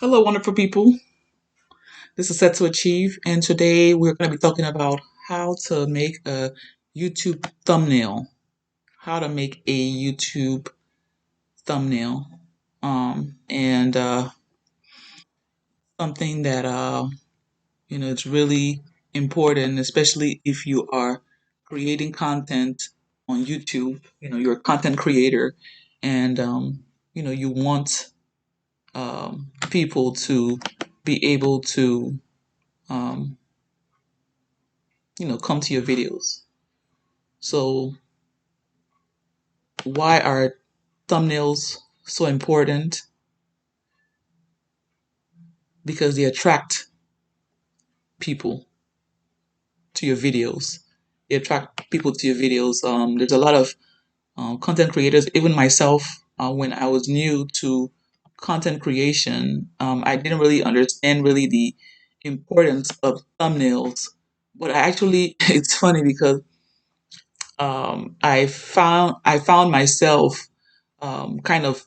Hello, wonderful people. This is Set to Achieve, and today we're going to be talking about how to make a YouTube thumbnail. How to make a YouTube thumbnail, and something that it's really important, especially if you are creating content on YouTube. You're a content creator, and you want people to be able to um, come to your videos. So, why are thumbnails so important? Because they attract people to your videos. They attract people to your videos. There's a lot of content creators, even myself, when I was new to content creation, I didn't really understand really the importance of thumbnails. But I actually, it's funny because I found myself kind of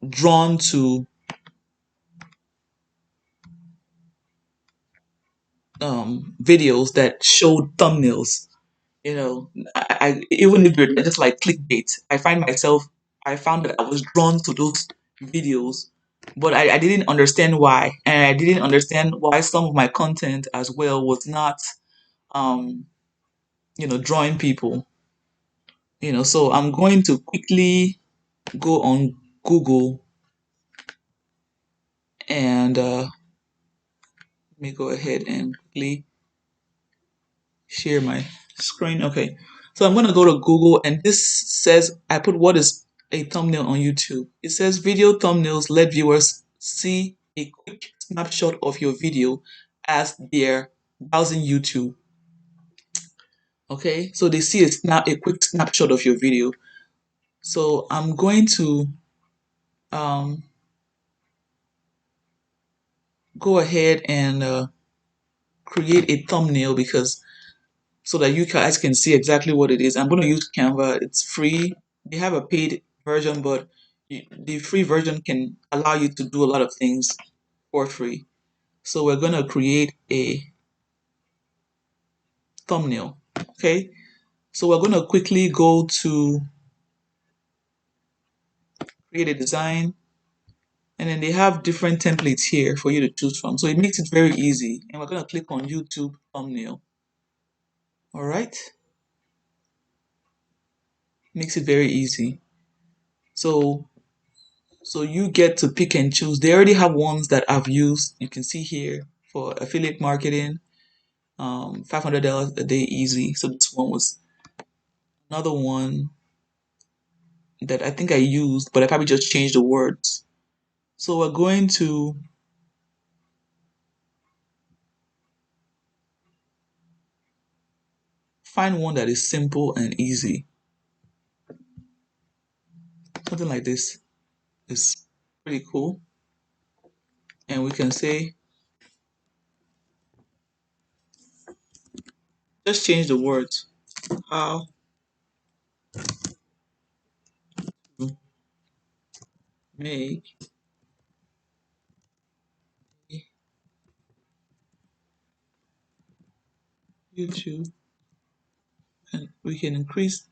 drawn to videos that showed thumbnails. Even if they're just like clickbait, I found that I was drawn to those videos, but I didn't understand why, and I didn't understand why some of my content as well was not, um, drawing people. So I'm going to quickly go on Google and let me go ahead and quickly share my screen. Okay. So I'm going to go to Google and this says, I put what is a thumbnail on YouTube. It says video thumbnails let viewers see a quick snapshot of your video as they're browsing YouTube. Okay. So they see a quick snapshot of your video. So I'm going to um, go ahead and create a thumbnail because so that you guys can see exactly what it is. I'm going to use Canva. It's free. They have a paid version, but the free version can allow you to do a lot of things for free. So we're going to create a thumbnail. Okay. So we're going to quickly go to create a design. And then they have different templates here for you to choose from. So it makes it very easy. And we're going to click on YouTube thumbnail. All right. Makes it very easy. So So you get to pick and choose. They already have ones that I've used. You can see here for affiliate marketing, $500 a day easy. So this one was another one that I think I used, but I probably just changed the words. So we're going to find one that is simple and easy. Something like this is pretty cool. And we can say, just change the words. How to make a YouTube, and we can increase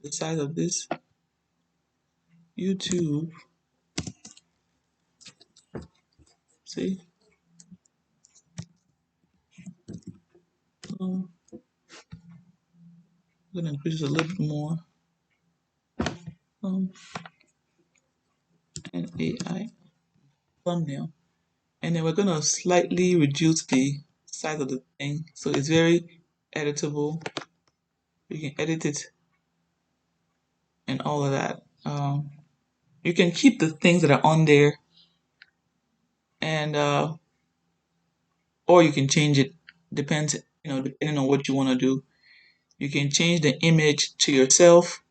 the size of this YouTube. See, I'm gonna increase it a little bit more. Um, and AI thumbnail, and then we're gonna slightly reduce the size of the thing so it's very editable. You can edit it and all of that. You can keep the things that are on there, and or you can change it. Depends, depending on what you want to do. You can change the image to yourself.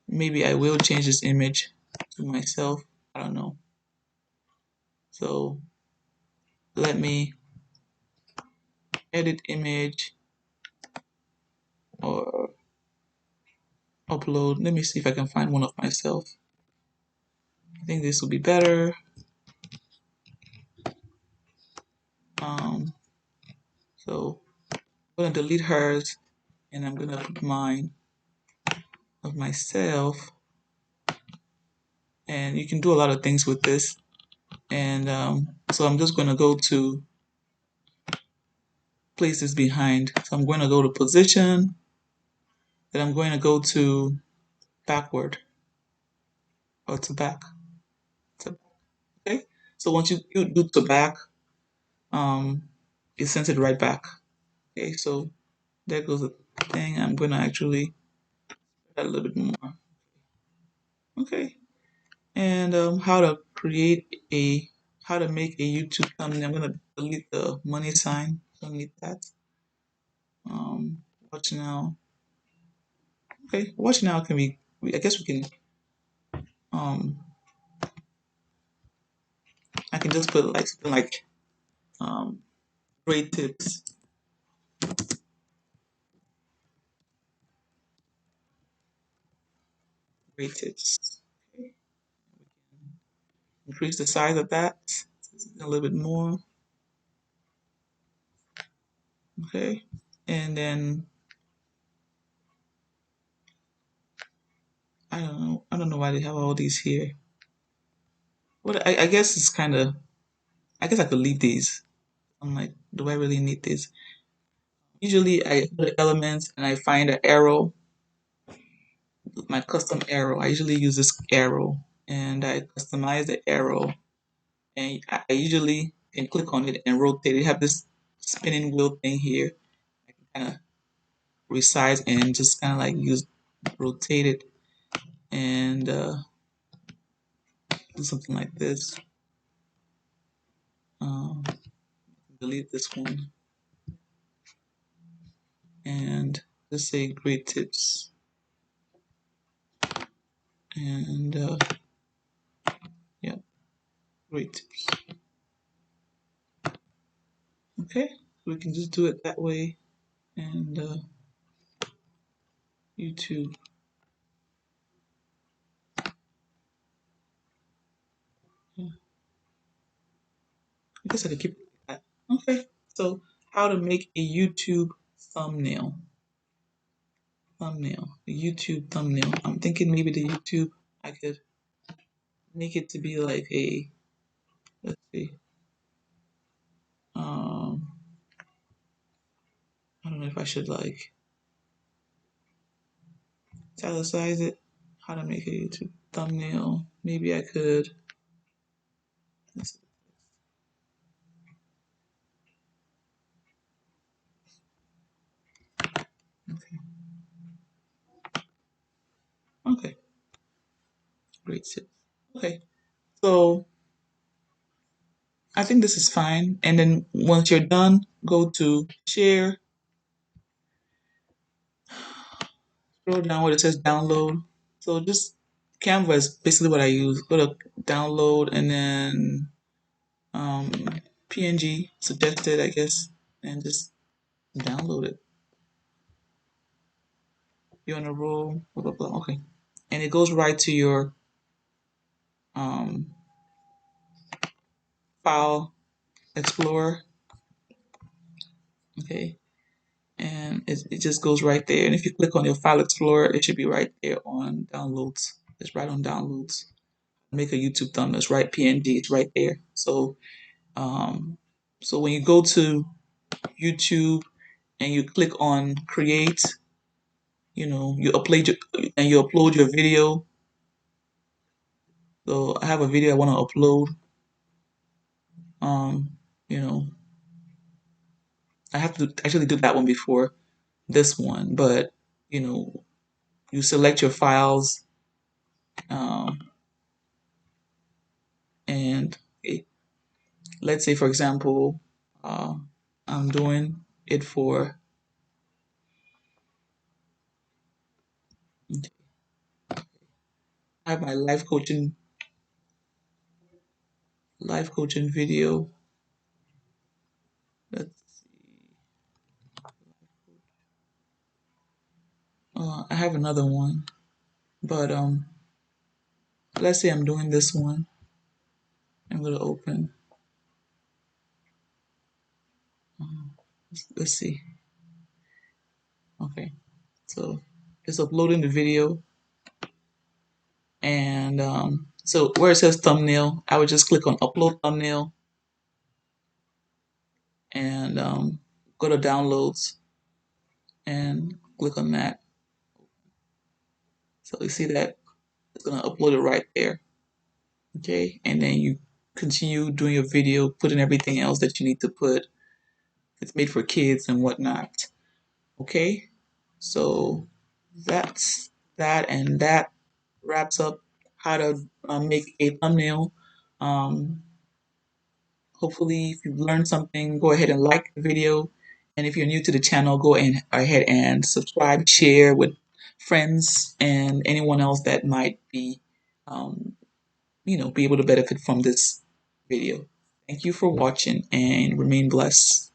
Maybe I will change this image to myself. I don't know. So let me edit image or upload. Let me see if I can find one of myself. I think this will be better. Um, so I'm gonna delete hers and I'm gonna put mine of myself. And you can do a lot of things with this. And so I'm just gonna go to places behind. So I'm going to go to position, then I'm going to go to backward or to back. To, okay. So once you do to back, um, it sends it right back. Okay. So there goes the thing. I'm going to actually add a little bit more. Okay. And how to make a YouTube thumbnail. I'm going to delete the money sign. Don't need that. Watch now. Okay. Watch now can be. I guess we can. Um, I can just put like something like um, great tips. Great tips. Okay. Increase the size of that a little bit more. Okay. And then I don't know. I don't know why they have all these here. What I guess it's kind of. I guess I could leave these. I'm like, do I really need this? Usually I go to elements and I find an arrow, my custom arrow. I usually use this arrow and I customize the arrow and I usually can click on it and rotate it. Have this spinning wheel thing here. I can kind of resize and just kind of like use rotate it and do something like this. Um, delete this one and just say great tips and yeah, great tips. Okay, we can just do it that way and YouTube. Yeah, I guess I could keep it like that. Okay, so how to make a YouTube thumbnail. A YouTube thumbnail. I'm thinking maybe the YouTube I could make it to be like a let's see. Um, I don't know if I should like italicize it. How to make a YouTube thumbnail. Maybe I could. Okay. Okay. Great tip. Okay. So I think this is fine. And then once you're done, go to share, scroll down where it says download. So just Canva is basically what I use. Go to download and then um, PNG suggested, I guess, and just download it. You're on a roll, blah blah blah. Okay, and it goes right to your um, file explorer. Okay, and it just goes right there. And if you click on your file explorer, it should be right there on downloads. It's right on downloads. Make a YouTube thumbnail. It's right PNG. It's right there. Um, so when you go to YouTube and you click on create, you upload your video. So I have a video I want to upload. Um, you know, I have to actually do that one before this one, but you know, you select your files, um, and let's say, for example, uh, I'm doing it for. I have my life coaching video. Let's I have another one, but let's say I'm doing this one. I'm going to open. Let's see. Okay, so it's uploading the video, and so where it says thumbnail, I would just click on upload thumbnail and go to downloads and click on that. So you see that it's gonna upload it right there. Okay, and then you continue doing your video, putting everything else that you need to put. It's made for kids and whatnot. Okay, so that's that, and that wraps up how to make a thumbnail. Um, Hopefully, if you've learned something, go ahead and like the video. And if you're new to the channel, go ahead and subscribe, share with friends and anyone else that might be, um, be able to benefit from this video. Thank you for watching and remain blessed.